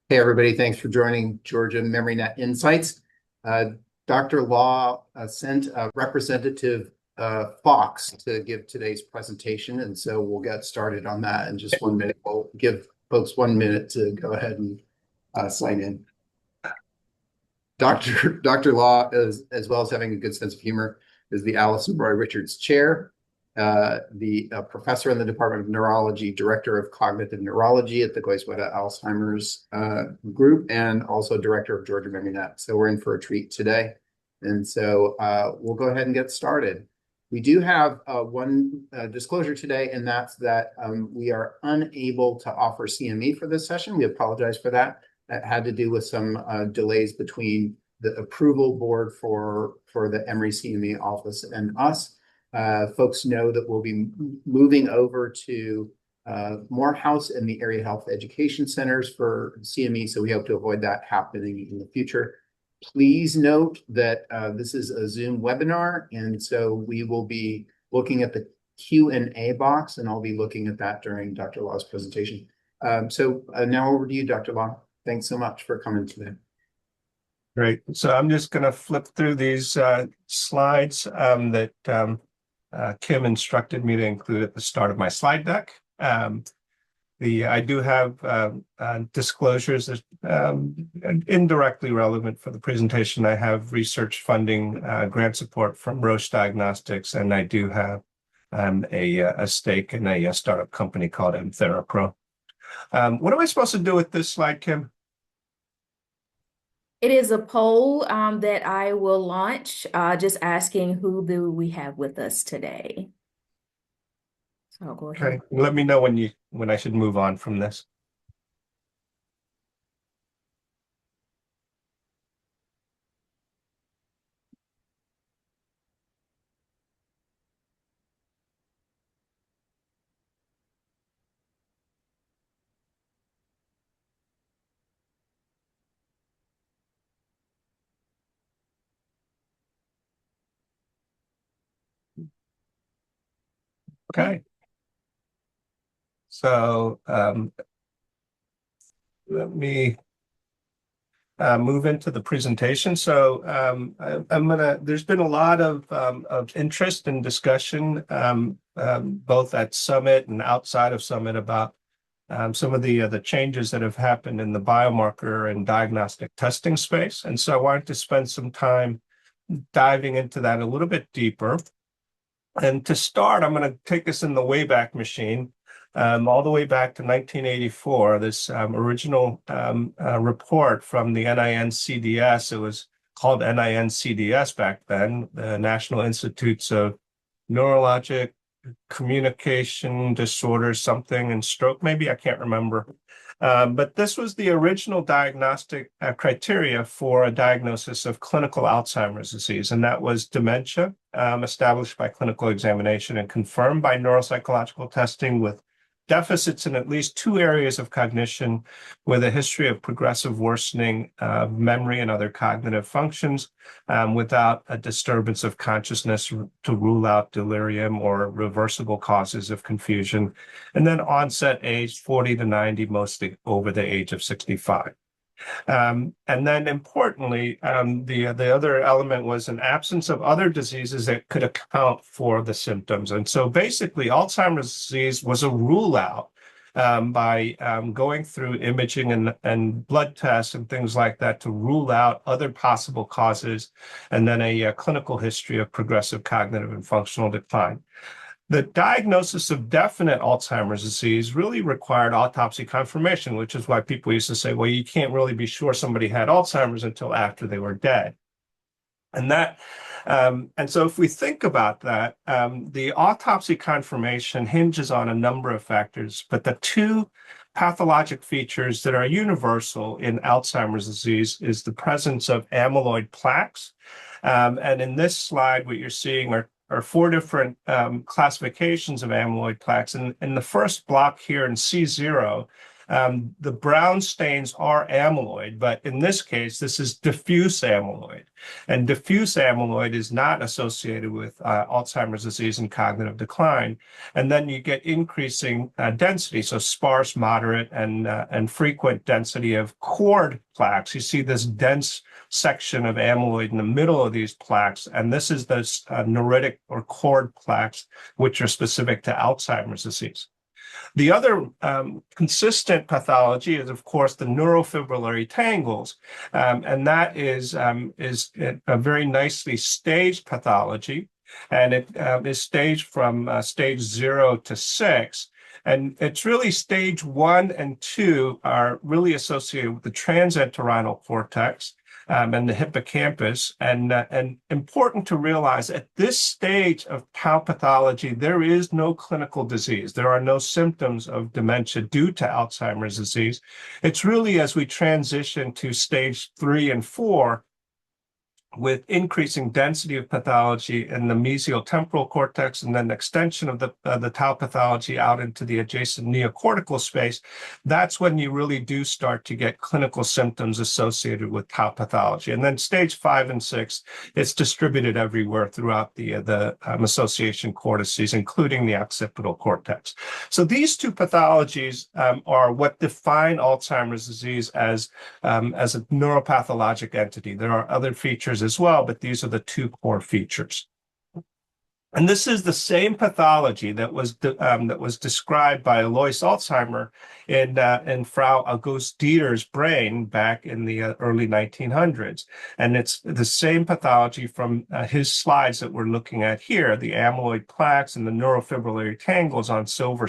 Hey, everybody. Thanks for joining Georgia MemoryNet Insights. Uh, Dr. Law sent Representative Fox to give today's presentation, and so we'll get started on that in just 1 minute. We'll give folks 1 minute to go ahead and sign in. Dr. Law, as well as having a good sense of humor, is the Allison Roy Richards Chair, the professor in the Department of Neurology, Director of Cognitive Neurology at the Goizueta Alzheimer's Group, and also Director of Georgia MemoryNet. So we're in for a treat today. And so we'll go ahead and get started. We do have one disclosure today, and that's that we are unable to offer CME for this session. We apologize for that. That had to do with some delays between the approval board for the Emory CME office and us. Folks know that we'll be moving over to Morehouse and the area health education centers for CME, so we hope to avoid that happening in the future. Please note that this is a Zoom webinar, and so we will be looking at the Q&A box, and I'll be looking at that during Dr. Law's presentation. So now over to you, Dr. Law. Thanks so much for coming today. Great. So I'm just going to flip through these slides that Kim instructed me to include at the start of my slide deck. I do have disclosures that indirectly relevant for the presentation. I have research funding grant support from Roche Diagnostics, and I do have a stake in a startup company called mTherapro. What am I supposed to do with this slide, Kim? It is a poll that I will launch, just asking who do we have with us today. So I'll go ahead. Okay, let me know when I should move on from this. Okay. So let me move into the presentation. So there's been a lot of interest and discussion both at Summit and outside of Summit about some of the changes that have happened in the biomarker and diagnostic testing space. And so I wanted to spend some time diving into that a little bit deeper. And to start, I'm going to take us in the Wayback Machine, all the way back to 1984, this original report from the NINCDS. It was called NINCDS back then, the National Institutes of Neurologic Communication Disorders, something, and stroke, maybe, I can't remember. But this was the original diagnostic criteria for a diagnosis of clinical Alzheimer's disease, and that was dementia, established by clinical examination and confirmed by neuropsychological testing with deficits in at least two areas of cognition with a history of progressive worsening of memory and other cognitive functions without a disturbance of consciousness to rule out delirium or reversible causes of confusion. And then onset age 40 to 90, mostly over the age of 65. And then importantly, the other element was an absence of other diseases that could account for the symptoms. And so basically, Alzheimer's disease was a rule out by going through imaging and blood tests and things like that to rule out other possible causes, and then a clinical history of progressive cognitive and functional decline. The diagnosis of definite Alzheimer's disease really required autopsy confirmation, which is why people used to say, well, you can't really be sure somebody had Alzheimer's until after they were dead. And so if we think about that, the autopsy confirmation hinges on a number of factors, but the two pathologic features that are universal in Alzheimer's disease is the presence of amyloid plaques. And in this slide, what you're seeing are four different classifications of amyloid plaques. And in the first block here in C0, The brown stains are amyloid, but in this case, this is diffuse amyloid. And diffuse amyloid is not associated with Alzheimer's disease and cognitive decline. And then you get increasing density, so sparse, moderate, and frequent density of cord plaques. You see this dense section of amyloid in the middle of these plaques, and this is the neuritic or cord plaques, which are specific to Alzheimer's disease. The other consistent pathology is, of course, the neurofibrillary tangles, and that is a very nicely staged pathology, and it is staged from stage 0 to 6. And it's really stage 1 and 2 are really associated with the transentorhinal cortex and the hippocampus. And important to realize at this stage of tau pathology, there is no clinical disease. There are no symptoms of dementia due to Alzheimer's disease. It's really as we transition to stage 3 and 4, with increasing density of pathology in the mesial temporal cortex and then extension of the tau pathology out into the adjacent neocortical space, that's when you really do start to get clinical symptoms associated with tau pathology. And then stage 5 and 6, it's distributed everywhere throughout the association cortices, including the occipital cortex. So these two pathologies are what define Alzheimer's disease as a neuropathologic entity. There are other features as well, but these are the two core features. And this is the same pathology that was described by Alois Alzheimer in Frau Auguste Dieter's brain back in the early 1900s. And it's the same pathology from his slides that we're looking at here, the amyloid plaques and the neurofibrillary tangles on silver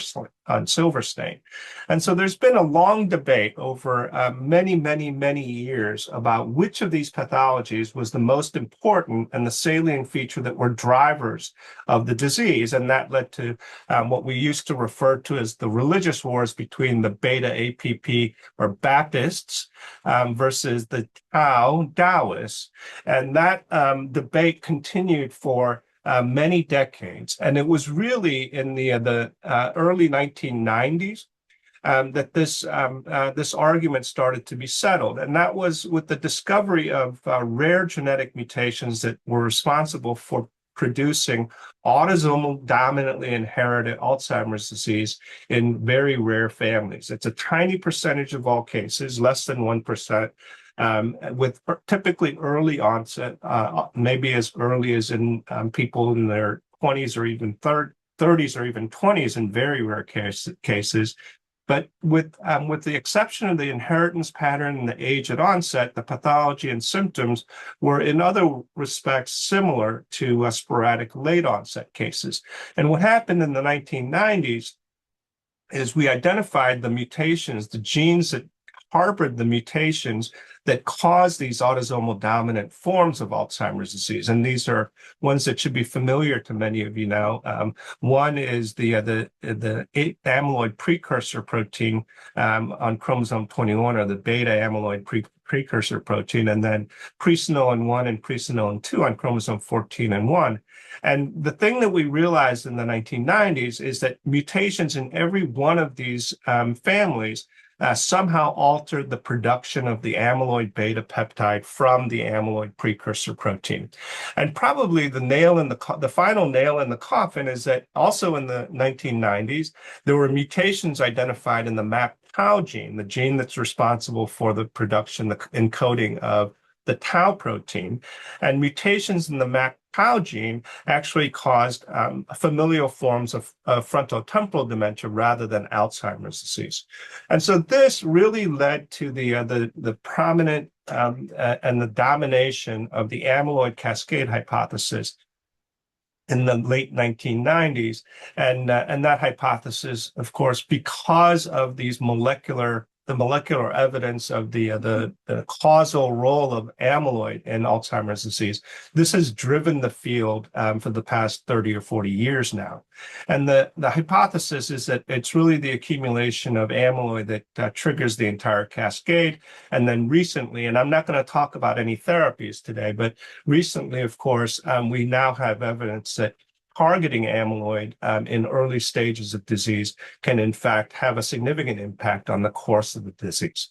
stain. And so there's been a long debate over many years about which of these pathologies was the most important and the salient feature that were drivers of the disease. And that led to what we used to refer to as the religious wars between the beta APP or Baptists versus the Tau Taoists. And that debate continued for many decades. And it was really in the early 1990s that this argument started to be settled. And that was with the discovery of rare genetic mutations that were responsible for producing autosomal dominantly inherited Alzheimer's disease in very rare families. It's a tiny percentage of all cases, less than 1%. With typically early onset, maybe as early as in people in their 20s or even 30s or even 20s in very rare cases. But with the exception of the inheritance pattern and the age at onset, the pathology and symptoms were in other respects similar to sporadic late onset cases. And what happened in the 1990s is we identified the mutations, the genes that harbored the mutations that cause these autosomal dominant forms of Alzheimer's disease. And these are ones that should be familiar to many of you now. One is the amyloid precursor protein on chromosome 21, or the beta amyloid precursor protein, and then presenilin 1 and presenilin 2 on chromosome 14 and 1. And the thing that we realized in the 1990s is that mutations in every one of these families somehow altered the production of the amyloid beta peptide from the amyloid precursor protein. And probably the final nail in the coffin is that also in the 1990s, there were mutations identified in the MAP tau gene, the gene that's responsible for the production, the encoding of the tau protein. And mutations in the MAP tau gene actually caused familial forms of frontotemporal dementia rather than Alzheimer's disease. And so this really led to the prominent and the domination of the amyloid cascade hypothesis in the late 1990s. And that hypothesis, of course, because of these the molecular evidence of the causal role of amyloid in Alzheimer's disease, this has driven the field for the past 30 or 40 years now. And the hypothesis is that it's really the accumulation of amyloid that triggers the entire cascade. And then recently, and I'm not going to talk about any therapies today, but recently, of course, we now have evidence that targeting amyloid in early stages of disease can in fact have a significant impact on the course of the disease.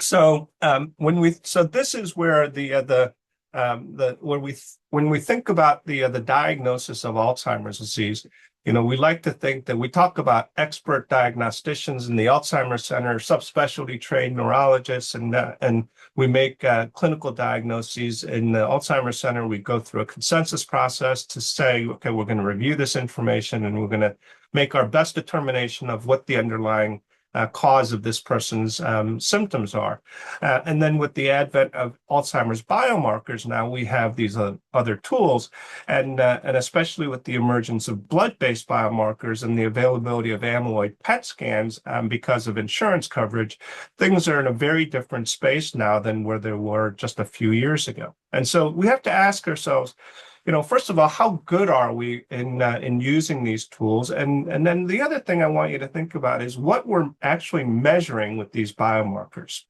So this is where when we think about the diagnosis of Alzheimer's disease, we like to think that we talk about expert diagnosticians in the Alzheimer's Center, subspecialty trained neurologists, and we make clinical diagnoses in the Alzheimer's Center. We go through a consensus process to say, okay, we're going to review this information and we're going to make our best determination of what the underlying cause of this person's symptoms are. And then with the advent of Alzheimer's biomarkers, now we have these other tools, and especially with the emergence of blood-based biomarkers and the availability of amyloid PET scans because of insurance coverage, things are in a very different space now than where they were just a few years ago. And so we have to ask ourselves, first of all, how good are we in using these tools? And then the other thing I want you to think about is what we're actually measuring with these biomarkers.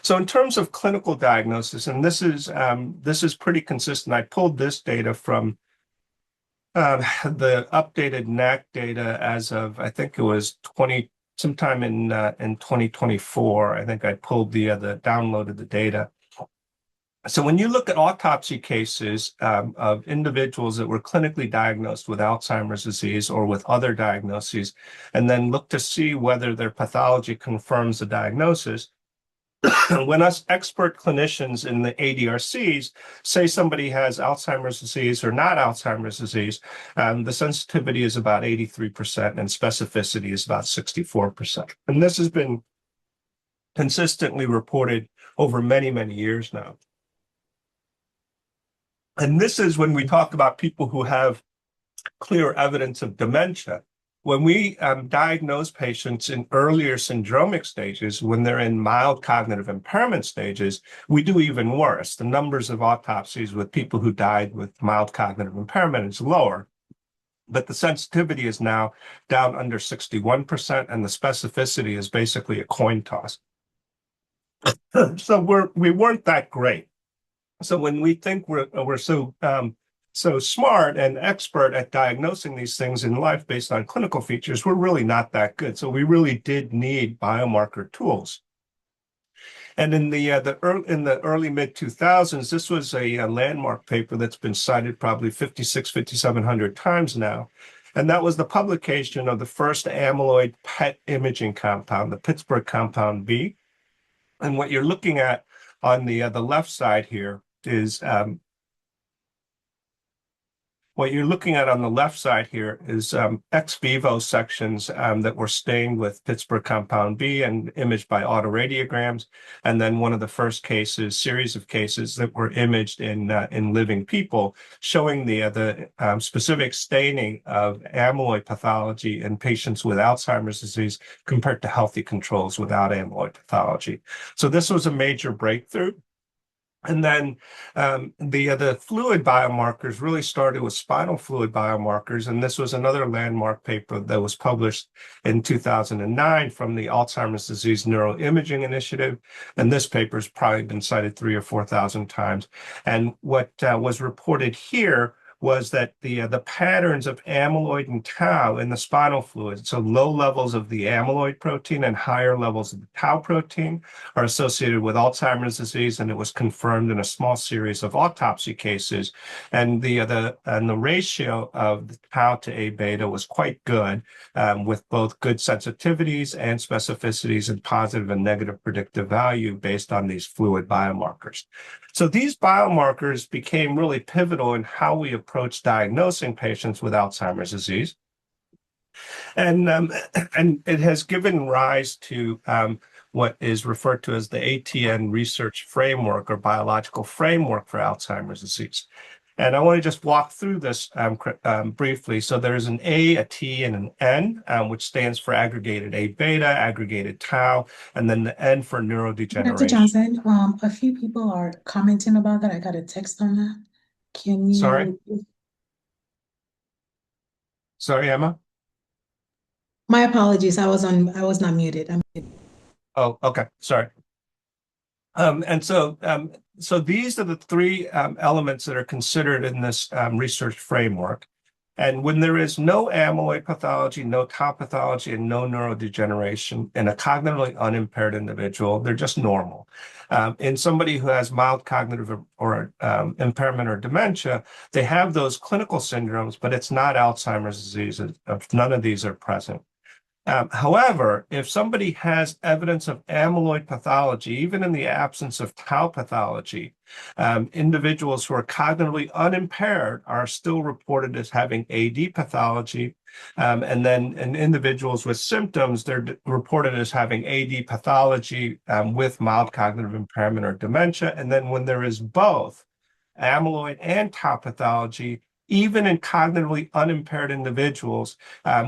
So in terms of clinical diagnosis, and this is pretty consistent. I pulled this data from the updated NAC data as of, I think it was sometime in 2024. I think I pulled downloaded the data. So when you look at autopsy cases of individuals that were clinically diagnosed with Alzheimer's disease or with other diagnoses, and then look to see whether their pathology confirms the diagnosis, when us expert clinicians in the ADRCs say somebody has Alzheimer's disease or not Alzheimer's disease, the sensitivity is about 83% and specificity is about 64%. And this has been consistently reported over many, many years now. And this is when we talk about people who have clear evidence of dementia. When we diagnose patients in earlier syndromic stages, when they're in mild cognitive impairment stages, we do even worse. The numbers of autopsies with people who died with mild cognitive impairment is lower, but the sensitivity is now down under 61%, and the specificity is basically a coin toss. So we weren't that great. So when we think we're so smart and expert at diagnosing these things in life based on clinical features, we're really not that good. So we really did need biomarker tools. And in the early mid-2000s, this was a landmark paper that's been cited probably 5,700 times now. And that was the publication of the first amyloid PET imaging compound, the Pittsburgh compound B. And what you're looking at on the left side here is ex vivo sections that were stained with Pittsburgh compound B and imaged by autoradiograms, and then one of the first series of cases that were imaged in living people, showing the specific staining of amyloid pathology in patients with Alzheimer's disease compared to healthy controls without amyloid pathology. So this was a major breakthrough. And then the fluid biomarkers really started with spinal fluid biomarkers. And this was another landmark paper that was published in 2009 from the Alzheimer's Disease Neuroimaging Initiative. And this paper has probably been cited 3,000 or 4,000 times. And what was reported here was that the patterns of amyloid and tau in the spinal fluid, so low levels of the amyloid protein and higher levels of the tau protein, are associated with Alzheimer's disease, and it was confirmed in a small series of autopsy cases. And the ratio of the tau to A beta was quite good, with both good sensitivities and specificities and positive and negative predictive value based on these fluid biomarkers. So these biomarkers became really pivotal in how we approach diagnosing patients with Alzheimer's disease. And it has given rise to what is referred to as the ATN research framework or biological framework for Alzheimer's disease. And I want to just walk through this briefly. So there's an A, a T, and an N, which stands for aggregated A beta, aggregated tau, and then the N for neurodegeneration. Dr. Johnson, a few people are commenting about that. I got a text on that. Can you? Sorry, Emma? My apologies. I was not muted. Oh, okay. Sorry. So these are the three elements that are considered in this research framework. And when there is no amyloid pathology, no tau pathology, and no neurodegeneration in a cognitively unimpaired individual, they're just normal. In somebody who has mild cognitive or impairment or dementia, they have those clinical syndromes, but it's not Alzheimer's disease. None of these are present. However, if somebody has evidence of amyloid pathology, even in the absence of tau pathology, individuals who are cognitively unimpaired are still reported as having AD pathology. And then in individuals with symptoms, they're reported as having AD pathology with mild cognitive impairment or dementia. And then when there is both amyloid and tau pathology, even in cognitively unimpaired individuals,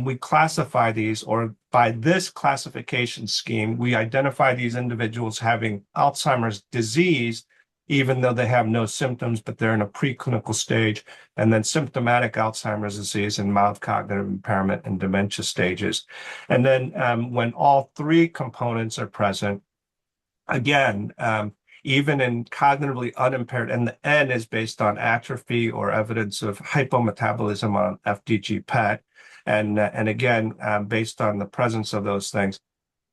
we classify these, or by this classification scheme, we identify these individuals having Alzheimer's disease, even though they have no symptoms, but they're in a preclinical stage, and then symptomatic Alzheimer's disease and mild cognitive impairment and dementia stages. And then when all three components are present, again, even in cognitively unimpaired, and the N is based on atrophy or evidence of hypometabolism on FDG PET. And again, based on the presence of those things.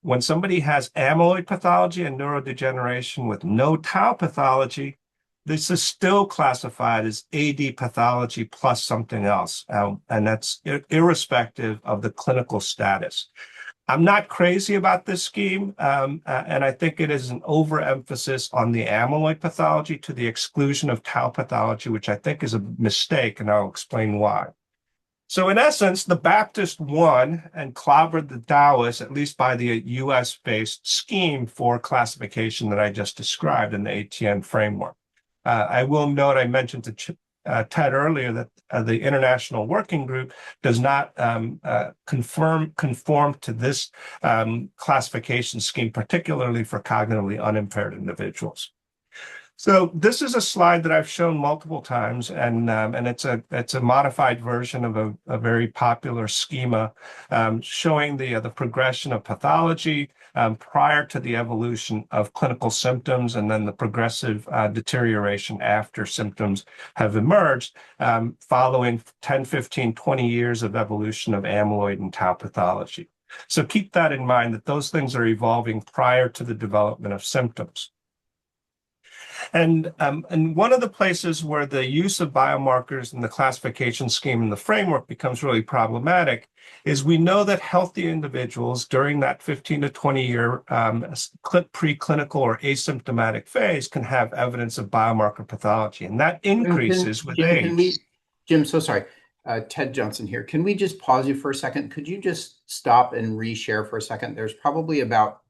When somebody has amyloid pathology and neurodegeneration with no tau pathology, this is still classified as AD pathology plus something else. And that's irrespective of the clinical status. I'm not crazy about this scheme, and I think it is an overemphasis on the amyloid pathology to the exclusion of tau pathology, which I think is a mistake, and I'll explain why. So in essence, the Baptist won and clobbered the Taoists, at least by the US-based scheme for classification that I just described in the ATN framework. I will note, I mentioned to Ted earlier that the International Working Group does not conform to this classification scheme, particularly for cognitively unimpaired individuals. So this is a slide that I've shown multiple times, and it's a modified version of a very popular schema showing the progression of pathology prior to the evolution of clinical symptoms, and then the progressive deterioration after symptoms have emerged following 10, 15, 20 years of evolution of amyloid and tau pathology. So keep that in mind, that those things are evolving prior to the development of symptoms. And one of the places where the use of biomarkers in the classification scheme and the framework becomes really problematic is we know that healthy individuals during that 15 to 20 year preclinical or asymptomatic phase can have evidence of biomarker pathology, and that increases with age. Jim, so sorry. Ted Johnson here. Can we just pause you for a second? Could you just stop and reshare for a second? There's probably about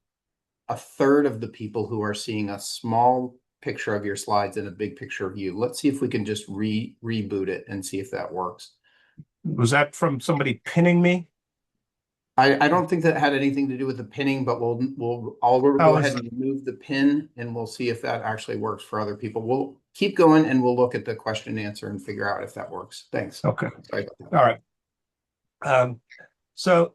a third of the people who are seeing a small picture of your slides and a big picture of you. Let's see if we can just reboot it and see if that works. Was that from somebody pinning me? I don't think that had anything to do with the pinning, but I'll go ahead and remove the pin, and we'll see if that actually works for other people. We'll keep going, and we'll look at the question and answer and figure out if that works. Thanks. Okay. Sorry about that. All right. So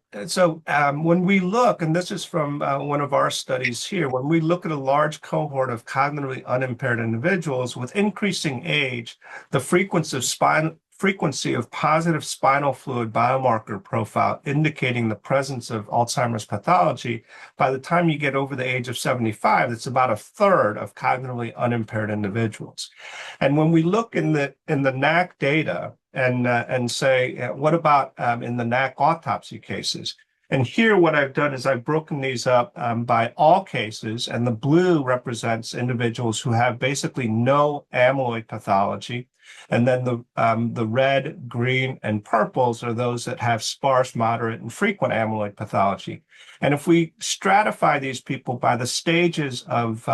when we look, and this is from one of our studies here, when we look at a large cohort of cognitively unimpaired individuals with increasing age, the frequency of positive spinal fluid biomarker profile indicating the presence of Alzheimer's pathology, by the time you get over the age of 75, it's about a third of cognitively unimpaired individuals. And when we look in the NAC data, and say, what about in the NAC autopsy cases? And here what I've done is I've broken these up by all cases, and the blue represents individuals who have basically no amyloid pathology. And then the red, green, and purples are those that have sparse, moderate, and frequent amyloid pathology. And if we stratify these people by the stages of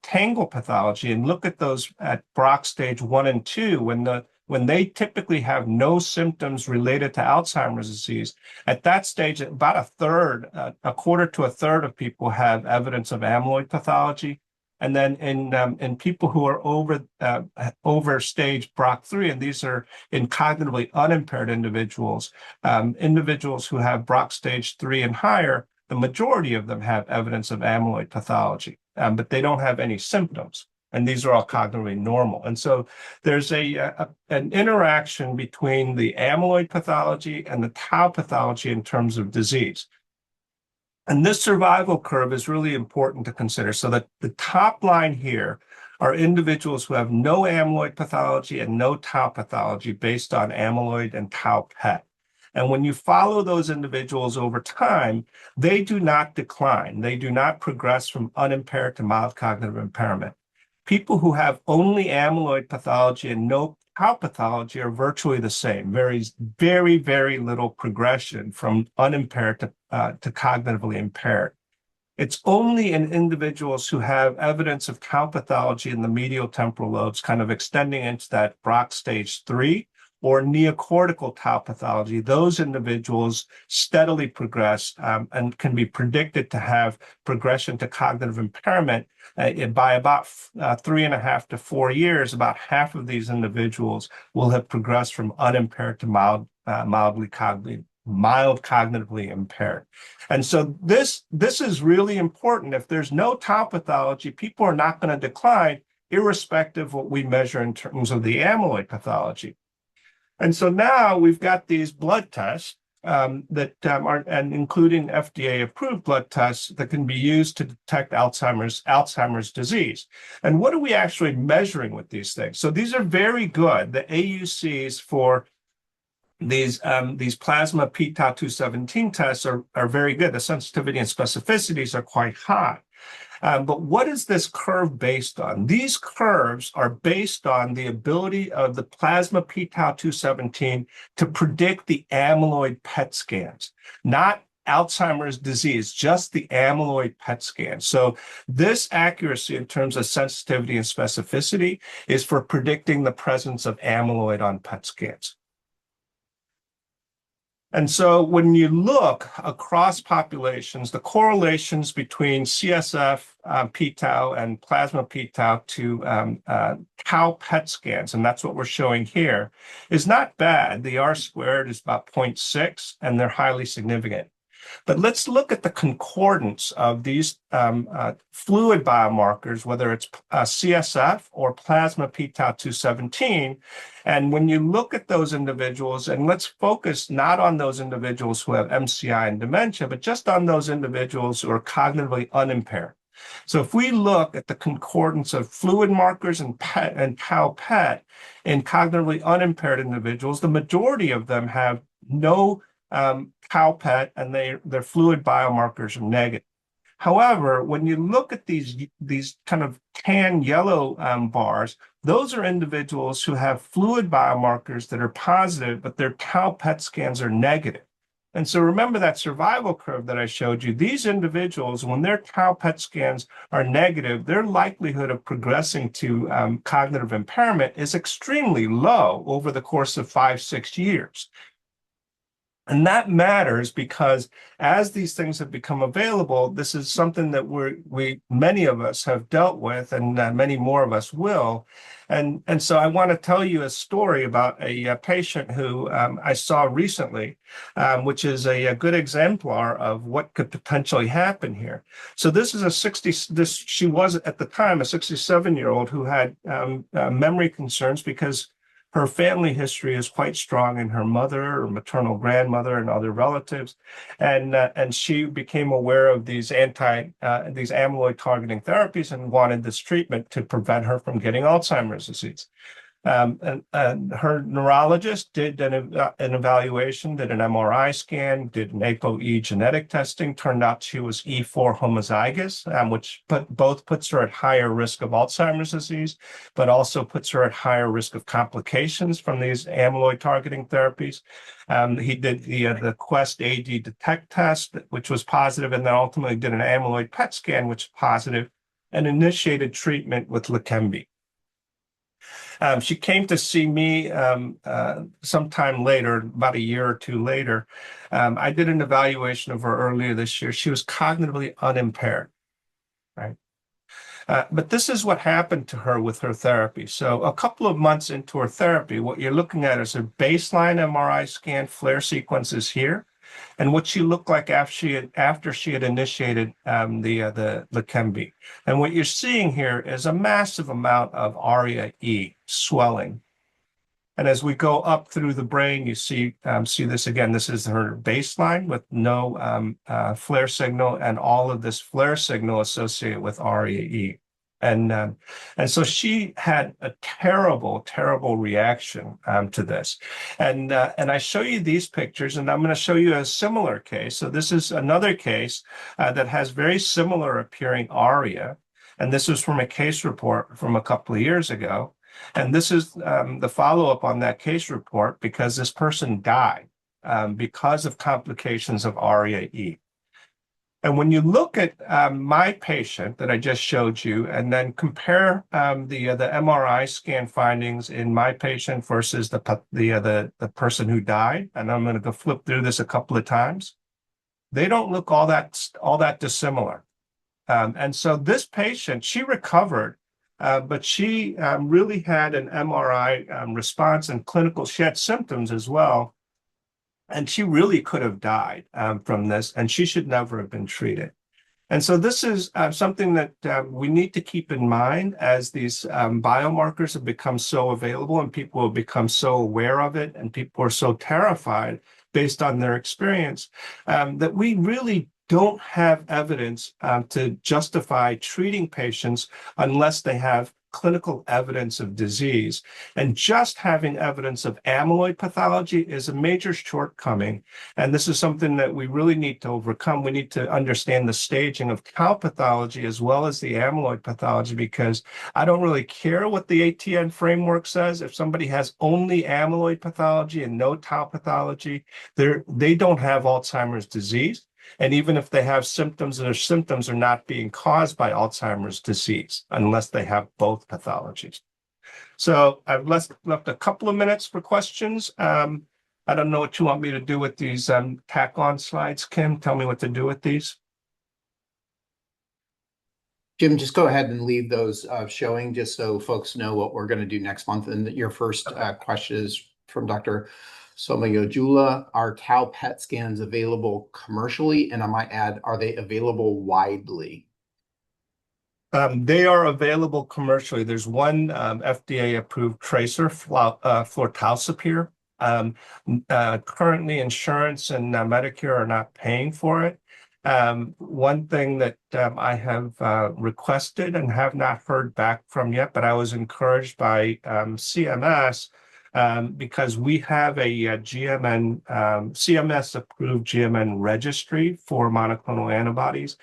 tangle pathology and look at those at Braak stage 1 and 2, when they typically have no symptoms related to Alzheimer's disease, at that stage, about a quarter to a third of people have evidence of amyloid pathology. And then in people who are over stage Braak 3, and these are in cognitively unimpaired individuals, individuals who have Braak stage 3 and higher, the majority of them have evidence of amyloid pathology. but they don't have any symptoms. And these are all cognitively normal. And so there's an interaction between the amyloid pathology and the tau pathology in terms of disease. And this survival curve is really important to consider. So that the top line here are individuals who have no amyloid pathology and no tau pathology based on amyloid and tau PET. And when you follow those individuals over time, they do not decline. They do not progress from unimpaired to mild cognitive impairment. People who have only amyloid pathology and no tau pathology are virtually the same. Very, very little progression from unimpaired to cognitively impaired. It's only in individuals who have evidence of tau pathology in the medial temporal lobes, kind of extending into that Braak stage 3, or neocortical tau pathology, those individuals steadily progress and can be predicted to have progression to cognitive impairment by about 3.5 to 4 years. About half of these individuals will have progressed from unimpaired to mild cognitively impaired. And so this is really important. If there's no tau pathology, people are not going to decline, irrespective of what we measure in terms of the amyloid pathology. And so now we've got these blood tests that are, and including FDA-approved blood tests that can be used to detect Alzheimer's disease. And what are we actually measuring with these things? So these are very good. The AUCs for these plasma p-tau217 tests are very good. The sensitivity and specificities are quite high. But what is this curve based on? These curves are based on the ability of the plasma p-tau217 to predict the amyloid PET scans, not Alzheimer's disease, just the amyloid PET scan. So this accuracy in terms of sensitivity and specificity is for predicting the presence of amyloid on PET scans. And so when you look across populations, the correlations between CSF p-tau and plasma p-tau to tau PET scans, and that's what we're showing here, is not bad. The R-squared is about 0.6, and they're highly significant. But let's look at the concordance of these fluid biomarkers, whether it's CSF or plasma p-tau217. And when you look at those individuals, and let's focus not on those individuals who have MCI and dementia, but just on those individuals who are cognitively unimpaired. So if we look at the concordance of fluid markers and PET and tau PET in cognitively unimpaired individuals, the majority of them have no tau PET, and their fluid biomarkers are negative. However, when you look at these kind of tan yellow bars, those are individuals who have fluid biomarkers that are positive, but their tau PET scans are negative. And so remember that survival curve that I showed you. These individuals, when their tau PET scans are negative, their likelihood of progressing to cognitive impairment is extremely low over the course of 5-6 years. And that matters because as these things have become available, this is something that many of us have dealt with, and many more of us will. And so I want to tell you a story about a patient who I saw recently, which is a good exemplar of what could potentially happen here. So this is she was at the time a 67-year-old who had memory concerns because her family history is quite strong in her mother or maternal grandmother and other relatives, and she became aware of these amyloid targeting therapies and wanted this treatment to prevent her from getting Alzheimer's disease. And her neurologist did an evaluation, did an MRI scan, did an ApoE genetic testing. Turned out she was E4 homozygous, which both puts her at higher risk of Alzheimer's disease, but also puts her at higher risk of complications from these amyloid targeting therapies. He did the Quest AD Detect test, which was positive, and then ultimately did an amyloid PET scan, which was positive, and initiated treatment with Leqembi. She came to see me sometime later, about a year or two later. I did an evaluation of her earlier this year. She was cognitively unimpaired, right? But this is what happened to her with her therapy. So a couple of months into her therapy, what you're looking at is her baseline MRI scan flare sequences here. and what she looked like after she had initiated the Leqembi. And what you're seeing here is a massive amount of ARIA-E swelling. And as we go up through the brain, you see this again. This is her baseline with no flare signal, and all of this flare signal associated with ARIA-E. And so she had a terrible, terrible reaction to this. And I show you these pictures, and I'm going to show you a similar case. So this is another case that has very similar appearing ARIA. And this was from a case report from a couple of years ago. And this is the follow-up on that case report, because this person died because of complications of ARIA-E. And when you look at my patient that I just showed you, and then compare the MRI scan findings in my patient versus the person who died, and I'm going to go flip through this a couple of times, they don't look all that dissimilar. And so this patient, she recovered. But she really had an MRI response and clinical. She had symptoms as well. And she really could have died from this, and she should never have been treated. And so this is something that we need to keep in mind as these biomarkers have become so available and people have become so aware of it, and people are so terrified based on their experience that we really don't have evidence to justify treating patients unless they have clinical evidence of disease. And just having evidence of amyloid pathology is a major shortcoming. And this is something that we really need to overcome. We need to understand the staging of tau pathology as well as the amyloid pathology, because I don't really care what the ATN framework says. If somebody has only amyloid pathology and no tau pathology, they don't have Alzheimer's disease. And even if they have symptoms, their symptoms are not being caused by Alzheimer's disease unless they have both pathologies. So I've left a couple of minutes for questions. I don't know what you want me to do with these tack-on slides. Kim, tell me what to do with these. Jim, just go ahead and leave those showing just so folks know what we're going to do next month. And your first question is from Dr. Somayojula. Are tau PET scans available commercially? And I might add, are they available widely? They are available commercially. There's one FDA-approved tracer, fluortaucipir. Currently, insurance and Medicare are not paying for it. One thing that I have requested and have not heard back from yet, but I was encouraged by CMS because we have a CMS-approved GMN registry for monoclonal antibodies.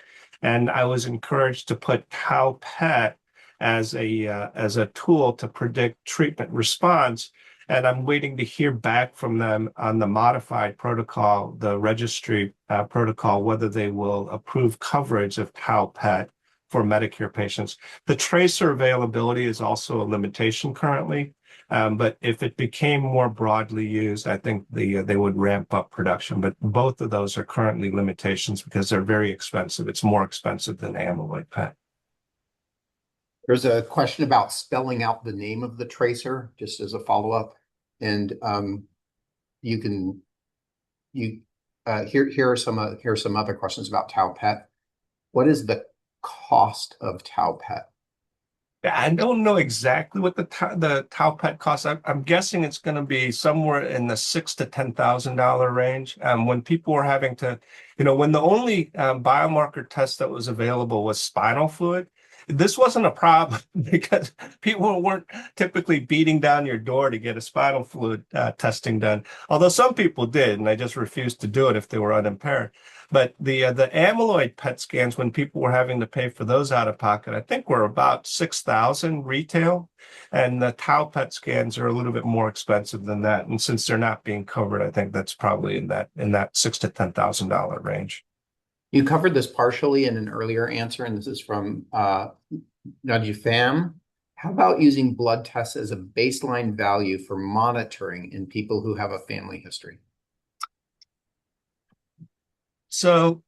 And I was encouraged to put tau PET as a tool to predict treatment response. And I'm waiting to hear back from them on the modified protocol, the registry protocol, whether they will approve coverage of tau PET for Medicare patients. The tracer availability is also a limitation currently. But if it became more broadly used, I think they would ramp up production. But both of those are currently limitations because they're very expensive. It's more expensive than amyloid PET. There's a question about spelling out the name of the tracer, just as a follow-up. And here are some other questions about tau PET. What is the cost of tau PET? I don't know exactly what the tau PET costs. I'm guessing it's going to be somewhere in the $6,000 to $10,000 range. When people were having to, when the only biomarker test that was available was spinal fluid, this wasn't a problem because people weren't typically beating down your door to get a spinal fluid testing done. Although some people did, and I just refused to do it if they were unimpaired. But the amyloid PET scans, when people were having to pay for those out of pocket, I think were about $6,000 retail, and the tau PET scans are a little bit more expensive than that. And since they're not being covered, I think that's probably in that $6,000 to $10,000 range. You covered this partially in an earlier answer, and this is from Najifam. How about using blood tests as a baseline value for monitoring in people who have a family history? So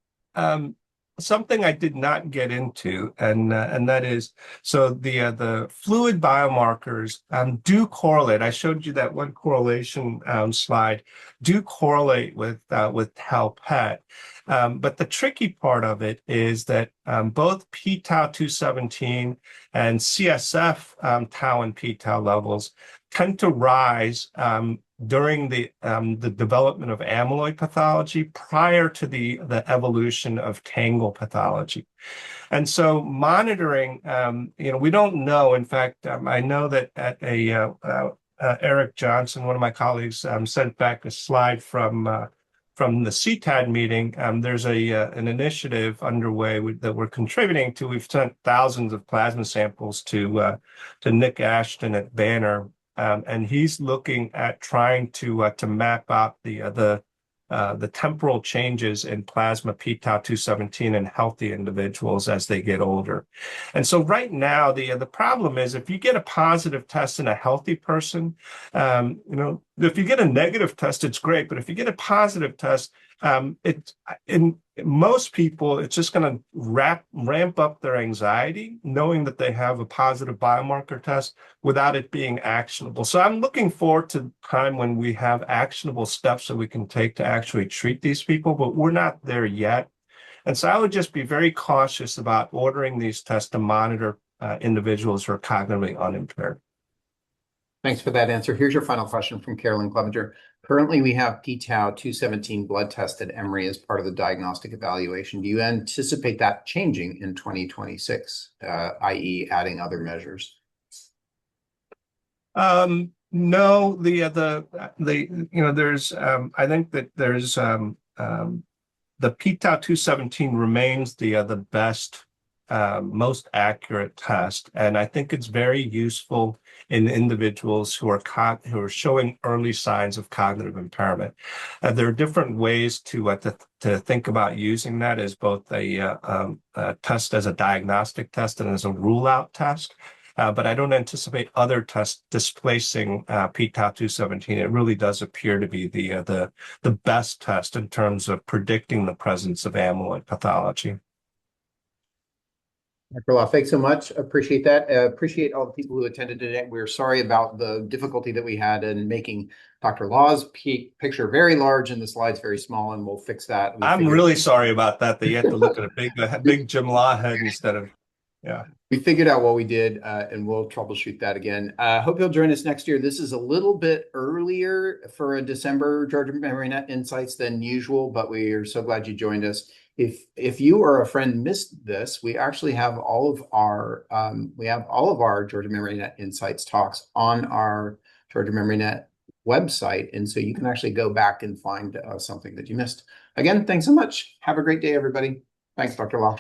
something I did not get into, and that is, so the fluid biomarkers do correlate. I showed you that one correlation slide, do correlate with tau PET. But the tricky part of it is that both p-tau 217 and CSF tau and p-tau levels tend to rise during the development of amyloid pathology prior to the evolution of tangle pathology. And so monitoring, we don't know. In fact, I know that at Eric Johnson, one of my colleagues, sent back a slide from the CTAD meeting. There's an initiative underway that we're contributing to. We've sent thousands of plasma samples to Nick Ashton at Banner. And he's looking at trying to map out the temporal changes in plasma p-tau 217 in healthy individuals as they get older. And so right now, the problem is if you get a positive test in a healthy person, if you get a negative test, it's great. But if you get a positive test, in most people, it's just going to ramp up their anxiety, knowing that they have a positive biomarker test without it being actionable. So I'm looking forward to the time when we have actionable steps that we can take to actually treat these people, but we're not there yet. And so I would just be very cautious about ordering these tests to monitor individuals who are cognitively unimpaired. Thanks for that answer. Here's your final question from Carolyn Clevenger. Currently, we have p-tau 217 blood test at Emory as part of the diagnostic evaluation. Do you anticipate that changing in 2026, i.e. adding other measures? No, there's I think that there's the p-tau 217 remains the best, most accurate test, and I think it's very useful in individuals who are showing early signs of cognitive impairment. There are different ways to think about using that as both a test as a diagnostic test and as a rule-out test. But I don't anticipate other tests displacing p-tau 217. It really does appear to be the best test in terms of predicting the presence of amyloid pathology. Dr. Law, thanks so much. Appreciate that. Appreciate all the people who attended today. We're sorry about the difficulty that we had in making Dr. Law's picture very large and the slides very small, and we'll fix that. I'm really sorry about that you have to look at a big Jim Law head instead of, yeah. We figured out what we did, and we'll troubleshoot that again. Hope you'll join us next year. This is a little bit earlier for a December Georgia Memory Net Insights than usual, but we are so glad you joined us. If you or a friend missed this, we actually have all of our Georgia Memory Net Insights talks on our Georgia Memory Net website, and so you can actually go back and find something that you missed. Again, thanks so much. Have a great day, everybody. Thanks, Dr. Law.